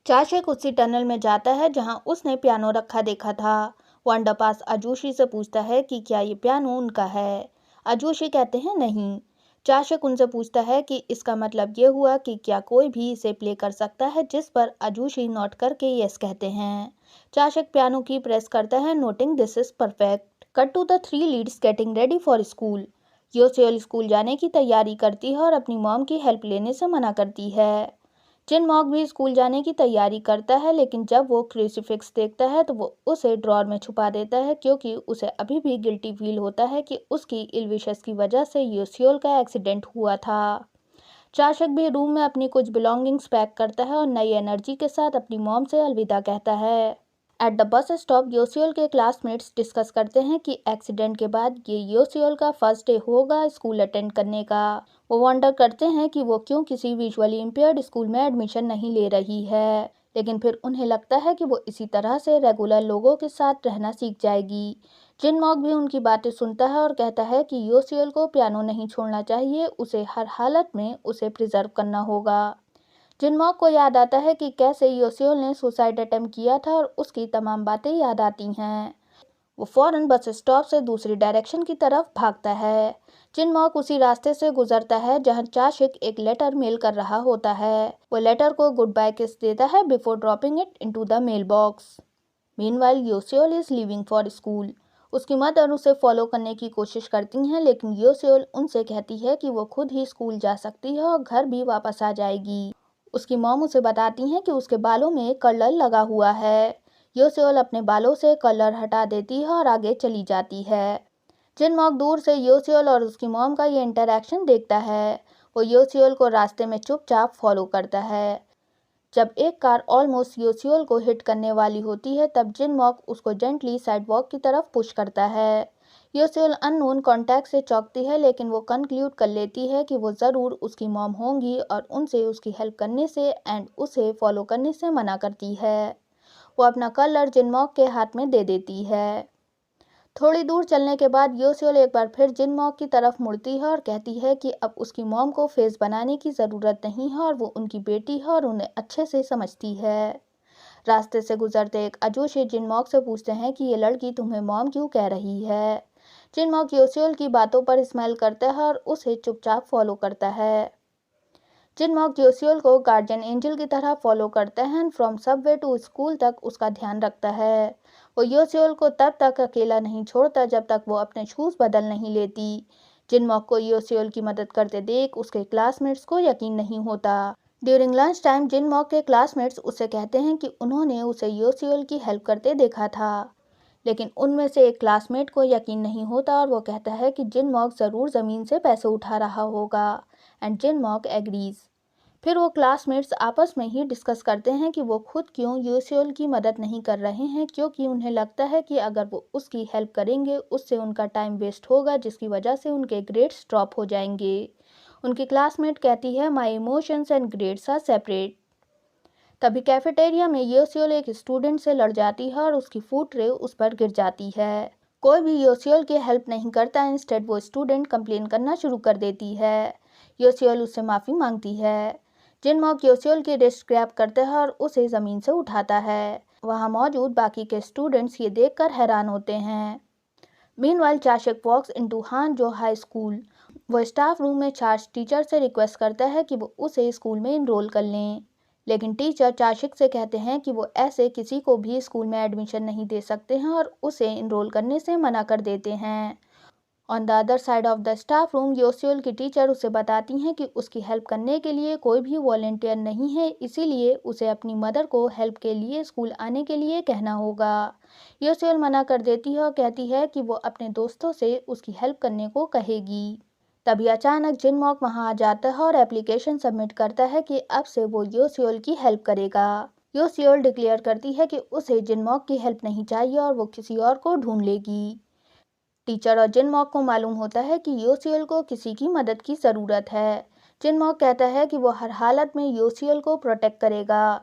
चाशक उसी टनल में जाता है जहां उसने पियानो रखा देखा था। वो अंडरपास अजूशी से पूछता है कि क्या ये पियानो उनका है। अजूशी कहते हैं नहीं। चाशक उनसे पूछता है कि इसका मतलब ये हुआ कि क्या कोई भी इसे प्ले कर सकता है, जिस पर अजूशी नोट करके यस कहते हैं। चाशक पियानो की प्रेस करता है, noting this is perfect. Cut to the three leads getting ready for school. योसेल स्कूल जाने की तैयारी करती है और अपनी मॉम की हेल्प लेने से मना करती है। जिनमॉक भी स्कूल जाने की तैयारी करता है, लेकिन जब वो क्रूसीफिक्स देखता है तो वो उसे ड्रॉर में छुपा देता है, क्योंकि उसे अभी भी गिल्टी फील होता है कि उसकी इल विशेस की वजह से योसियोल का एक्सीडेंट हुआ था। चाशक भी रूम में अपनी कुछ बिलोंगिंग्स पैक करता है और नई एनर्जी के साथ अपनी मॉम से अलविदा कहता है। एट द बस स्टॉप योसियोल के क्लासमेट्स डिस्कस करते हैं कि एक्सीडेंट के बाद ये योसियोल का फर्स्ट डे होगा स्कूल अटेंड करने का। वो वंडर करते हैं कि वो क्यों किसी विजुअली इम्पेयर्ड स्कूल में एडमिशन नहीं ले रही है, लेकिन फिर उन्हें लगता है कि वो इसी तरह से रेगुलर लोगों के साथ रहना सीख जाएगी। जिनमॉक भी उनकी बातें सुनता है और कहता है कि योसियोल को पियानो नहीं छोड़ना चाहिए, उसे हर हालत में उसे प्रिजर्व करना होगा। जिनमॉक को याद आता है कि कैसे योसियोल ने सुसाइड अटेम्प्ट किया था और उसकी तमाम बातें याद आती हैं। वो फौरन बस स्टॉप से दूसरी डायरेक्शन की तरफ भागता है। जिनमॉक उसी रास्ते से गुजरता है जहां चाशिक एक लेटर मेल कर रहा होता है। वो लेटर को गुड बाय किस देता है before dropping it into the mail box. Meanwhile योसियोल इज लीविंग फॉर स्कूल। उसकी मदर उसे फॉलो करने की कोशिश करती हैं, लेकिन योसियोल उनसे कहती है कि वो खुद ही स्कूल जा सकती है और घर भी वापस आ जाएगी। उसकी मॉम उसे बताती हैं कि उसके बालों में कलर लगा हुआ है। योसेल अपने बालों से कलर हटा देती है और आगे चली जाती है। जिनमॉक दूर से योसेल और उसकी मॉम का ये इंटरैक्शन देखता है। वो योसेल को रास्ते में चुपचाप फॉलो करता है। जब एक कार ऑलमोस्ट योसेल को हिट करने वाली होती है, तब जिनमॉक उसको जेंटली साइडवॉक की तरफ पुश करता है। योसेल अननोन कॉन्टैक्ट से चौंकती है, लेकिन वो कंक्लूड कर लेती है कि वो ज़रूर उसकी मॉम होंगी और उनसे उसकी हेल्प करने से एंड उसे फॉलो करने से मना करती है। वो अपना कलर जिनमॉक के हाथ में दे देती है। थोड़ी दूर चलने के बाद योसेल एक बार फिर जिनमॉक की तरफ मुड़ती है और कहती है कि अब उसकी मॉम को फेस बनाने की ज़रूरत नहीं है और वो उनकी बेटी है और उन्हें अच्छे से समझती है। रास्ते से गुजरते एक अजूशी जिनमॉक से पूछते हैं कि ये लड़की तुम्हें मॉम क्यों कह रही है। जिनमॉक योसेल की बातों पर स्माइल करता है और उसे चुपचाप फॉलो करता है। जिनमॉक योसेल को गार्जियन एंजल की तरह फॉलो करता है and from subway to school तक उसका ध्यान रखता है। वो योसेल को तब तक अकेला नहीं छोड़ता जब तक वो अपने शूज़ बदल नहीं लेती। जिनमॉक को योसेल की मदद करते देख उसके क्लासमेट्स को यकीन नहीं होता। ड्यूरिंग लंच टाइम जिनमॉक के क्लासमेट्स उसे कहते हैं कि उन्होंने उसे योसेल की हेल्प करते देखा था, लेकिन उनमें से एक क्लासमेट को यकीन नहीं होता और वो कहता है कि जिनमॉक ज़रूर ज़मीन से पैसे उठा रहा होगा एंड जिनमॉक एग्रीज। फिर वो क्लासमेट्स आपस में ही डिस्कस करते हैं कि वो खुद क्यों योसेल की मदद नहीं कर रहे हैं, क्योंकि उन्हें लगता है कि अगर वो उसकी हेल्प करेंगे उससे उनका टाइम वेस्ट होगा, जिसकी वजह से उनके ग्रेड्स ड्रॉप हो जाएंगे। उनकी क्लासमेट कहती है my emotions and grades are separate. तभी कैफेटेरिया में योसेल एक स्टूडेंट से लड़ जाती है और उसकी फूड ट्रे उस पर गिर जाती है। कोई भी योसेल की हेल्प नहीं करता, इंस्टेड वो स्टूडेंट कंप्लेन करना शुरू कर देती है। योसेल उससे माफ़ी मांगती है। जिनमॉक योसेल की रिस्ट ग्रैब करता है और उसे ज़मीन से उठाता है। वहाँ मौजूद बाकी के स्टूडेंट्स ये देखकर हैरान होते हैं। मीनवाइल चाशक वॉक्स इनटू हानजो हाई स्कूल। वो स्टाफ रूम में चार्ज टीचर से रिक्वेस्ट करता है कि वो उसे स्कूल में इनरोल कर लें, लेकिन टीचर चाशिक से कहते हैं कि वो ऐसे किसी को भी स्कूल में एडमिशन नहीं दे सकते हैं और उसे इनरोल करने से मना कर देते हैं। On the other side of the staff room योसेल की टीचर उसे बताती हैं कि उसकी हेल्प करने के लिए कोई भी वॉलंटियर नहीं है, इसीलिए उसे अपनी मदर को हेल्प के लिए स्कूल आने के लिए कहना होगा। योसेल मना कर देती है और कहती है कि वो अपने दोस्तों से उसकी हेल्प करने को कहेगी। तभी अचानक जिनमॉक वहां आ जाता है और एप्लीकेशन सबमिट करता है कि अब से वो योसेल की हेल्प करेगा। योसेल डिक्लेयर करती है कि उसे जिनमॉक की हेल्प नहीं चाहिए और वो किसी और को ढूंढ लेगी। टीचर और जिनमॉक को मालूम होता है कि योसेल को किसी की मदद की ज़रूरत है। जिनमॉक कहता है कि वो हर हालत में योसेल को प्रोटेक्ट करेगा।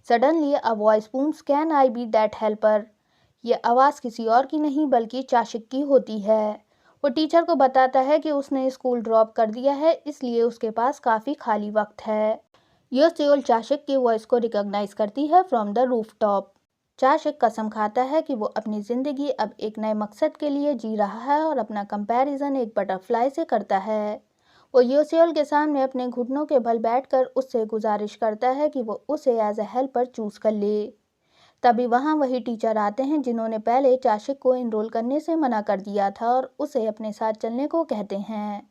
Suddenly a voice booms, can I be that helper. ये आवाज़ किसी और की नहीं बल्कि चाशिक की होती है। वो टीचर को बताता है कि उसने स्कूल ड्रॉप कर दिया है, इसलिए उसके पास काफ़ी खाली वक्त है। योसियोल चाशिक की वॉइस को रिकॉग्नाइज करती है फ्रॉम द रूफटॉप। चाशिक कसम खाता है कि वो अपनी ज़िंदगी अब एक नए मकसद के लिए जी रहा है और अपना कंपैरिजन एक बटरफ्लाई से करता है। वो योसियोल के सामने अपने घुटनों के बल बैठकर उससे गुजारिश करता है कि वो उसे एज ए हेल्पर चूज कर ले। तभी वहाँ वही टीचर आते हैं जिन्होंने पहले चाशिक को इनरोल करने से मना कर दिया था और उसे अपने साथ चलने को कहते हैं।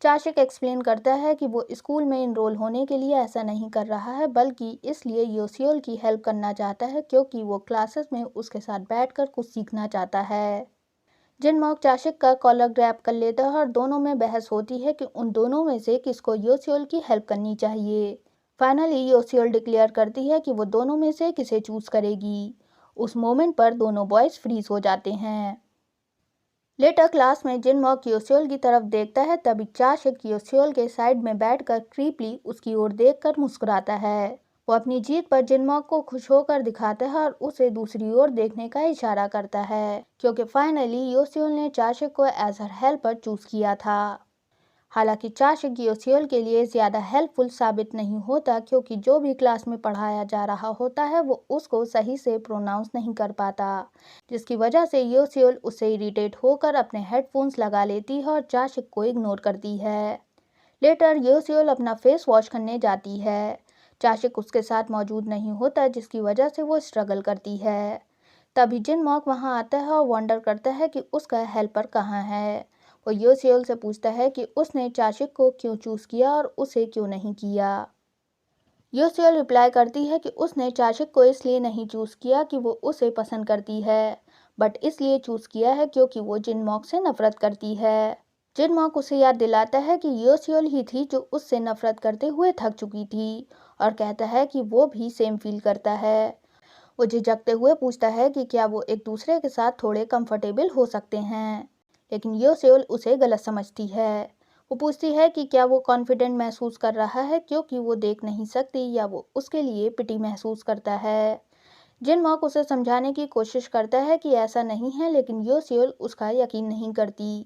चाशिक एक्सप्लेन करता है कि वो स्कूल में इनरोल होने के लिए ऐसा नहीं कर रहा है, बल्कि इसलिए योसियोल की हेल्प करना चाहता है क्योंकि वो क्लासेस में उसके साथ बैठकर कुछ सीखना चाहता है। जिनमॉक चाशिक का कॉलर ग्रैब कर लेता है और दोनों में बहस होती है कि उन दोनों में से किसको योसियोल की हेल्प करनी चाहिए। फाइनली योसियोल डिक्लेयर करती है कि वो दोनों में से किसे चूज करेगी। उस मोमेंट पर दोनों बॉयज फ्रीज हो जाते हैं। लेटर क्लास में जिनमॉक योसियोल की तरफ देखता है, तभी चाशिक योसियोल के साइड में बैठकर क्रीपली उसकी ओर देखकर मुस्कुराता है। वो अपनी जीत पर जिनमॉक को खुश होकर दिखाता है और उसे दूसरी ओर देखने का इशारा करता है क्योंकि फाइनली योसियोल ने चाशिक को एज हर हेल्पर चूज किया था। हालांकि चाशिक योसियोल के लिए ज़्यादा हेल्पफुल साबित नहीं होता क्योंकि जो भी क्लास में पढ़ाया जा रहा होता है वो उसको सही से प्रोनाउंस नहीं कर पाता, जिसकी वजह से योसियोल उससे इरिटेट होकर अपने हेडफोन्स लगा लेती है और चाशिक को इग्नोर करती है। लेटर योसियोल अपना फेस वॉश करने जाती है। चाशिक उसके साथ मौजूद नहीं होता, जिसकी वजह से वो स्ट्रगल करती है। तभी जिनमॉक वहाँ आता है और वंडर करता है कि उसका हेल्पर कहाँ है। वो योसियोल से पूछता है कि उसने चाशिक को क्यों चूज किया और उसे क्यों नहीं किया। योसियोल रिप्लाई करती है कि उसने चाशिक को इसलिए नहीं चूज किया कि वो उसे पसंद करती है, बट इसलिए चूज किया है क्योंकि वो जिनमॉक से नफरत करती है। जिनमॉक उसे याद दिलाता है कि योसियोल ही थी जो उससे नफरत करते हुए थक चुकी थी और कहता है कि वो भी सेम फील करता है। वो झिझकते हुए पूछता है कि क्या वो एक दूसरे के साथ थोड़े कंफर्टेबल हो सकते हैं, लेकिन योसियोल उसे गलत समझती है। वो पूछती है कि क्या वो कॉन्फिडेंट महसूस कर रहा है क्योंकि वो देख नहीं सकती, या वो उसके लिए पिटी महसूस करता है। जिनमॉक उसे समझाने की कोशिश करता है कि ऐसा नहीं है, लेकिन योसियोल उसका यकीन नहीं करती।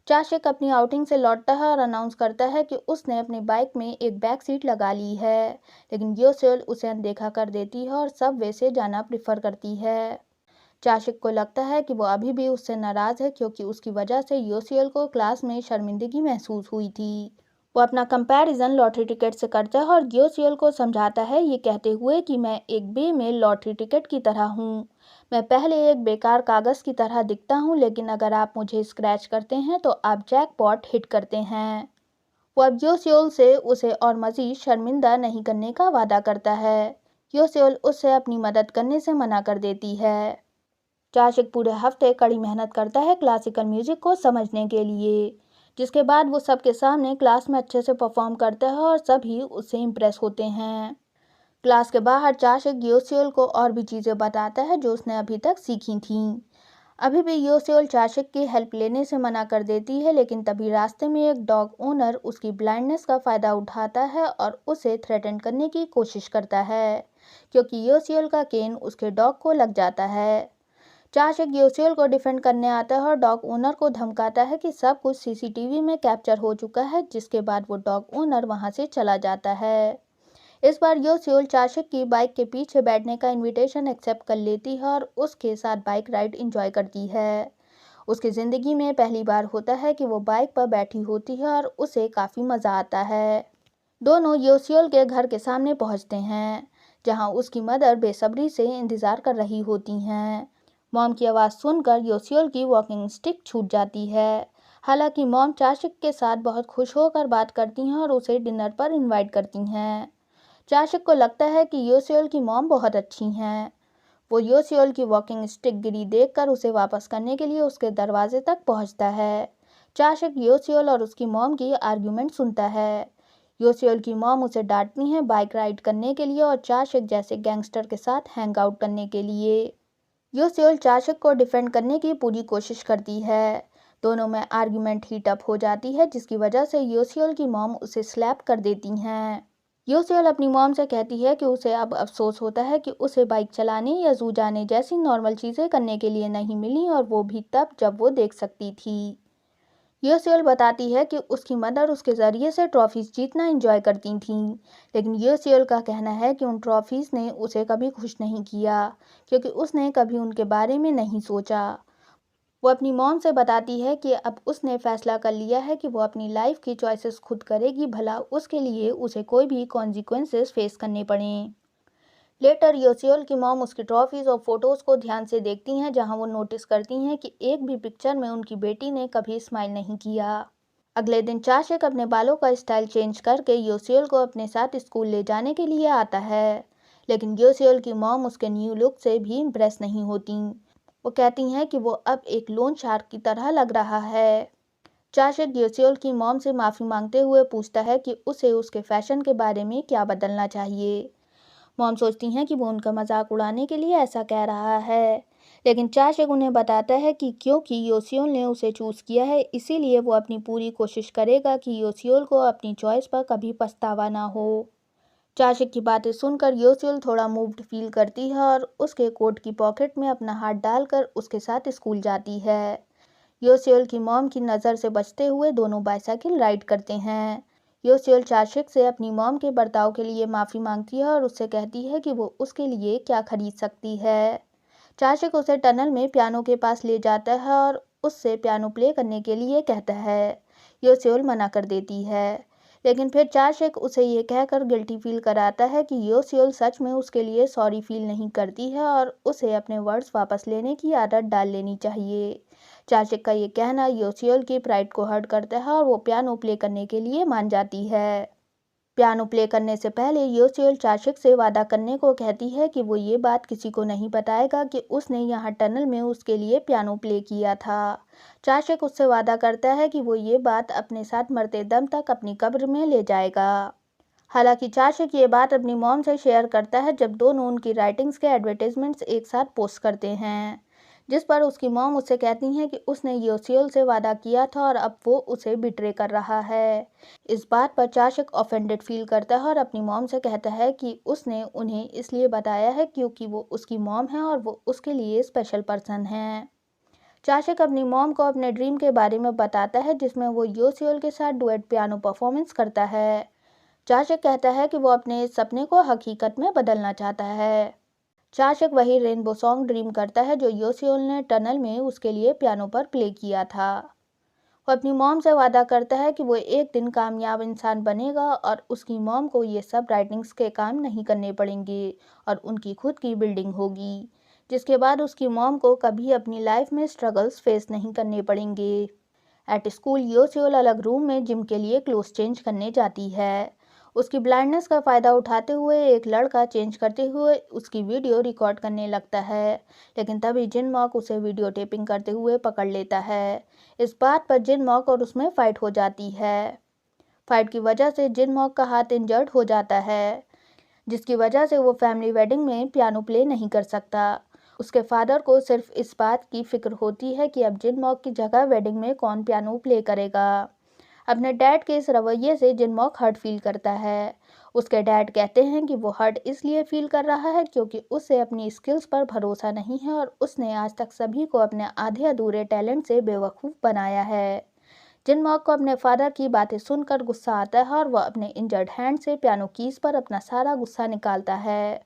चाशिक अपनी आउटिंग से लौटता है और अनाउंस करता है कि उसने अपनी बाइक में एक बैक सीट लगा ली है, लेकिन योसियोल उसे अनदेखा कर देती है और सबवे से जाना प्रेफर करती है। चाशिक को लगता है कि वो अभी भी उससे नाराज है क्योंकि उसकी वजह से योसियोल को क्लास में शर्मिंदगी महसूस हुई थी। वो अपना कंपैरिजन लॉटरी टिकट से करता है और योसियोल को समझाता है, ये कहते हुए कि मैं एक बेमेल लॉटरी टिकट की तरह हूँ। मैं पहले एक बेकार कागज़ की तरह दिखता हूँ, लेकिन अगर आप मुझे स्क्रैच करते हैं तो आप जैकपॉट हिट करते हैं। वो अब योसियोल से उसे और मज़ीद शर्मिंदा नहीं करने का वादा करता है। योसियोल उससे अपनी मदद करने से मना कर देती है। चाशिक पूरे हफ्ते कड़ी मेहनत करता है क्लासिकल म्यूजिक को समझने के लिए, जिसके बाद वो सबके सामने क्लास में अच्छे से परफॉर्म करता है और सभी उससे इम्प्रेस होते हैं। क्लास के बाहर चाशिक योसियोल को और भी चीज़ें बताता है जो उसने अभी तक सीखी थीं। अभी भी योसियोल चाशिक की हेल्प लेने से मना कर देती है, लेकिन तभी रास्ते में एक डॉग ओनर उसकी ब्लाइंडनेस का फ़ायदा उठाता है और उसे थ्रेटन करने की कोशिश करता है क्योंकि योसियोल का केन उसके डॉग को लग जाता है। चाशिक योसियोल को डिफेंड करने आता है और डॉग ओनर को धमकाता है कि सब कुछ सीसीटीवी में कैप्चर हो चुका है, जिसके बाद वो डॉग ओनर वहां से चला जाता है। इस बार योसियोल चाशिक की बाइक के पीछे बैठने का इनविटेशन एक्सेप्ट कर लेती है और उसके साथ बाइक राइड एंजॉय करती है। उसकी ज़िंदगी में पहली बार होता है कि वो बाइक पर बैठी होती है और उसे काफ़ी मज़ा आता है। दोनों योसियोल के घर के सामने पहुंचते हैं, जहां उसकी मदर बेसब्री से इंतज़ार कर रही होती हैं। मॉम की आवाज़ सुनकर योसियोल की वॉकिंग स्टिक छूट जाती है। हालांकि मॉम चाशिक के साथ बहुत खुश होकर बात करती हैं और उसे डिनर पर इनवाइट करती हैं। चाशिक को लगता है कि योसियोल की मॉम बहुत अच्छी हैं। वो योसियोल की वॉकिंग स्टिक गिरी देखकर उसे वापस करने के लिए उसके दरवाजे तक पहुंचता है। चाशिक योसियोल और उसकी मॉम की आर्ग्यूमेंट सुनता है। योसियोल की मॉम उसे डांटती हैं बाइक राइड करने के लिए और चाशिक जैसे गैंगस्टर के साथ हैंग आउट करने के लिए। योसियोल चाशिक को डिफेंड करने की पूरी कोशिश करती है। दोनों में आर्ग्यूमेंट हीट अप हो जाती है, जिसकी वजह से योसियोल की मॉम उसे स्लैप कर देती हैं। योसियोल अपनी मॉम से कहती है कि उसे अब अफसोस होता है कि उसे बाइक चलाने या जू जाने जैसी नॉर्मल चीज़ें करने के लिए नहीं मिली, और वो भी तब जब वो देख सकती थी। योसियोल बताती है कि उसकी मदर उसके ज़रिए से ट्रॉफीज़ जीतना एंजॉय करती थीं, लेकिन योसियोल का कहना है कि उन ट्रॉफीज़ ने उसे कभी खुश नहीं किया, क्योंकि उसने कभी उनके बारे में नहीं सोचा। वो अपनी मॉम से बताती है कि अब उसने फैसला कर लिया है कि वो अपनी लाइफ की चॉइसेस खुद करेगी, भला उसके लिए उसे कोई भी कॉन्सिक्वेंसेस फेस करने पड़ें। लेटर योसियोल की मॉम उसकी ट्रॉफीज और फोटोज को ध्यान से देखती हैं, जहां वो नोटिस करती हैं कि एक भी पिक्चर में उनकी बेटी ने कभी स्माइल नहीं किया। अगले दिन चाशिक अपने बालों का स्टाइल चेंज करके योसियोल को अपने साथ स्कूल ले जाने के लिए आता है, लेकिन योसियोल की मॉम उसके न्यू लुक से भी इम्प्रेस नहीं होती। वो कहती हैं कि वो अब एक लोन शार्क की तरह लग रहा है। चाशिक योसियोल की मॉम से माफ़ी मांगते हुए पूछता है कि उसे उसके फैशन के बारे में क्या बदलना चाहिए। मॉम सोचती हैं कि वो उनका मजाक उड़ाने के लिए ऐसा कह रहा है, लेकिन चाशिक उन्हें बताता है कि क्योंकि योसियोल ने उसे चूज़ किया है, इसीलिए वो अपनी पूरी कोशिश करेगा कि योसियोल को अपनी चॉइस पर कभी पछतावा ना हो। चाशिक की बातें सुनकर योसियोल थोड़ा मूव्ड फील करती है और उसके कोट की पॉकेट में अपना हाथ डालकर उसके साथ स्कूल जाती है। योसियोल की मॉम की नज़र से बचते हुए दोनों बाइसाइकिल राइड करते हैं। योसियोल चाशिक से अपनी मॉम के बर्ताव के लिए माफ़ी मांगती है और उससे कहती है कि वो उसके लिए क्या खरीद सकती है। चाशिक उसे टनल में पियानो के पास ले जाता है और उससे पियानो प्ले करने के लिए कहता है। योसियोल मना कर देती है, लेकिन फिर चाशिक उसे ये कहकर गिल्टी फील कराता है कि योसियोल सच में उसके लिए सॉरी फील नहीं करती है और उसे अपने वर्ड्स वापस लेने की आदत डाल लेनी चाहिए। चाशिक का ये कहना योसियोल की प्राइड को हर्ट करता है और वो पियानो प्ले करने के लिए मान जाती है। पियानो प्ले करने से पहले योसियोल चाशिक से वादा करने को कहती है कि वो ये बात किसी को नहीं बताएगा कि उसने यहाँ टनल में उसके लिए पियानो प्ले किया था। चाशिक उससे वादा करता है कि वो ये बात अपने साथ मरते दम तक अपनी कब्र में ले जाएगा। हालांकि चाशिक ये बात अपनी मॉम से शेयर करता है जब दोनों उनकी राइटिंग्स के एडवर्टाइजमेंट्स एक साथ पोस्ट करते हैं, जिस पर उसकी मॉम उससे कहती हैं कि उसने योसियोल से वादा किया था और अब वो उसे बिट्रे कर रहा है। इस बात पर चाशिक ऑफेंडेड फील करता है और अपनी मॉम से कहता है कि उसने उन्हें इसलिए बताया है क्योंकि वो उसकी मॉम है और वो उसके लिए स्पेशल पर्सन है। चाशिक अपनी मॉम को अपने ड्रीम के बारे में बताता है, जिसमें वो योसियोल के साथ डुएट पियानो परफॉर्मेंस करता है। चाशिक कहता है कि वो अपने इस सपने को हकीकत में बदलना चाहता है। चाशिक वही रेनबो सॉन्ग ड्रीम करता है जो योसियोल ने टनल में उसके लिए पियानो पर प्ले किया था। वो अपनी मॉम से वादा करता है कि वो एक दिन कामयाब इंसान बनेगा और उसकी मॉम को ये सब राइटिंग्स के काम नहीं करने पड़ेंगे और उनकी खुद की बिल्डिंग होगी, जिसके बाद उसकी मॉम को कभी अपनी लाइफ में स्ट्रगल्स फेस नहीं करने पड़ेंगे। एट स्कूल योसियोल अलग रूम में जिम के लिए क्लोथ चेंज करने जाती है। उसकी ब्लाइंडनेस का फ़ायदा उठाते हुए एक लड़का चेंज करते हुए उसकी वीडियो रिकॉर्ड करने लगता है, लेकिन तभी जिनमॉक उसे वीडियो टेपिंग करते हुए पकड़ लेता है। इस बात पर जिनमॉक और उसमें फ़ाइट हो जाती है। फाइट की वजह से जिनमॉक का हाथ इंजर्ड हो जाता है, जिसकी वजह से वो फैमिली वेडिंग में पियानो प्ले नहीं कर सकता। उसके फादर को सिर्फ इस बात की फिक्र होती है कि अब जिनमॉक की जगह वेडिंग में कौन पियानो प्ले करेगा। अपने डैड के इस रवैये से जिनमॉक हर्ट फील करता है। उसके डैड कहते हैं कि वो हर्ट इसलिए फील कर रहा है क्योंकि उसे अपनी स्किल्स पर भरोसा नहीं है और उसने आज तक सभी को अपने आधे अधूरे टैलेंट से बेवकूफ़ बनाया है। जिनमॉक को अपने फादर की बातें सुनकर गुस्सा आता है और वह अपने इंजर्ड हैंड से पियानो कीज पर अपना सारा गुस्सा निकालता है।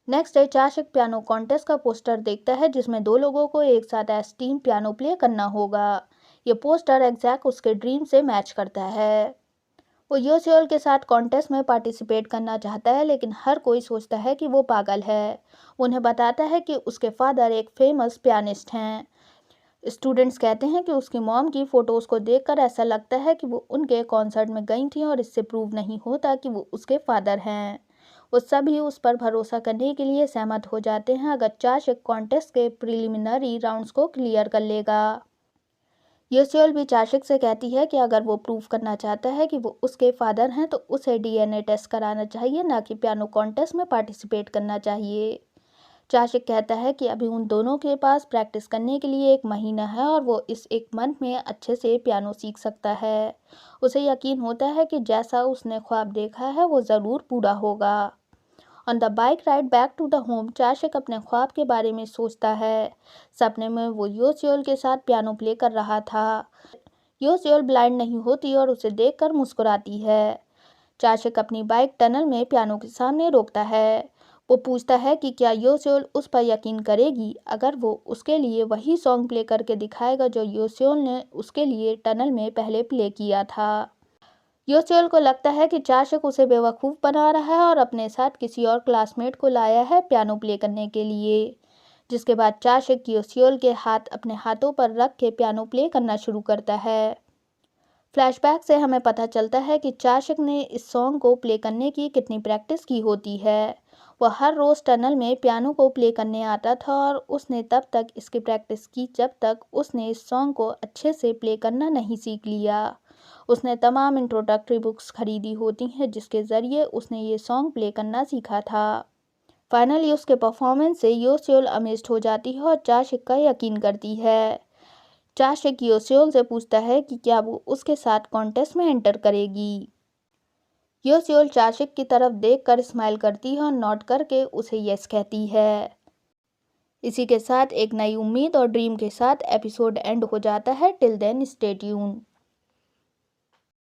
नेक्स्ट डे चाशिक पियानो कॉन्टेस्ट का पोस्टर देखता है, जिसमें दो लोगों को एक साथ एज टीम पियानो प्ले करना होगा। ये पोस्टर एग्जैक्ट उसके ड्रीम से मैच करता है। वो योसियोल के साथ कॉन्टेस्ट में पार्टिसिपेट करना चाहता है, लेकिन हर कोई सोचता है कि वो पागल है। उन्हें बताता है कि उसके फादर एक फेमस पियानिस्ट हैं। स्टूडेंट्स कहते हैं कि उसकी मॉम की फ़ोटोज़ को देखकर ऐसा लगता है कि वो उनके कॉन्सर्ट में गई थी और इससे प्रूव नहीं होता कि वो उसके फादर हैं। वो सभी उस पर भरोसा करने के लिए सहमत हो जाते हैं अगर चाशिक कॉन्टेस्ट के प्रिलिमिनरी राउंड्स को क्लियर कर लेगा। योसियोल भी चाशिक से कहती है कि अगर वो प्रूव करना चाहता है कि वो उसके फादर हैं तो उसे डीएनए टेस्ट कराना चाहिए, ना कि पियानो कॉन्टेस्ट में पार्टिसिपेट करना चाहिए। चाशिक कहता है कि अभी उन दोनों के पास प्रैक्टिस करने के लिए 1 महीना है और वो इस 1 मंथ में अच्छे से पियानो सीख सकता है। उसे यकीन होता है कि जैसा उसने ख्वाब देखा है वो ज़रूर पूरा होगा। On the bike ride back to the home चाशिक अपने ख्वाब के बारे में सोचता है। सपने में वो योसियोल के साथ पियानो प्ले कर रहा था। योसियोल ब्लाइंड नहीं होती और उसे देखकर मुस्कुराती है। चाशक अपनी बाइक टनल में पियानो के सामने रोकता है। वो पूछता है कि क्या योसियोल उस पर यकीन करेगी अगर वो उसके लिए वही सॉन्ग प्ले करके दिखाएगा जो योसियोल ने उसके लिए टनल में पहले प्ले किया था। योसियोल को लगता है कि चाशक उसे बेवकूफ़ बना रहा है और अपने साथ किसी और क्लासमेट को लाया है पियानो प्ले करने के लिए। जिसके बाद चाशक योसियोल के हाथ अपने हाथों पर रख के पियानो प्ले करना शुरू करता है। फ्लैशबैक से हमें पता चलता है कि चाशक ने इस सॉन्ग को प्ले करने की कितनी प्रैक्टिस की होती है। वह हर रोज़ टनल में पियानो को प्ले करने आता था और उसने तब तक इसकी प्रैक्टिस की जब तक उसने इस सॉन्ग को अच्छे से प्ले करना नहीं सीख लिया। उसने तमाम इंट्रोडक्टरी बुक्स खरीदी होती हैं जिसके ज़रिए उसने ये सॉन्ग प्ले करना सीखा था। फाइनली उसके परफॉर्मेंस से योसियोल अमेज्ड हो जाती है और चाशक का यकीन करती है। चाशक योसियोल से पूछता है कि क्या वो उसके साथ कॉन्टेस्ट में एंटर करेगी। योसियोल चाशक की तरफ देखकर स्माइल करती है और नॉड करके उसे यस कहती है। इसी के साथ एक नई उम्मीद और ड्रीम के साथ एपिसोड एंड हो जाता है। Till then stay tuned.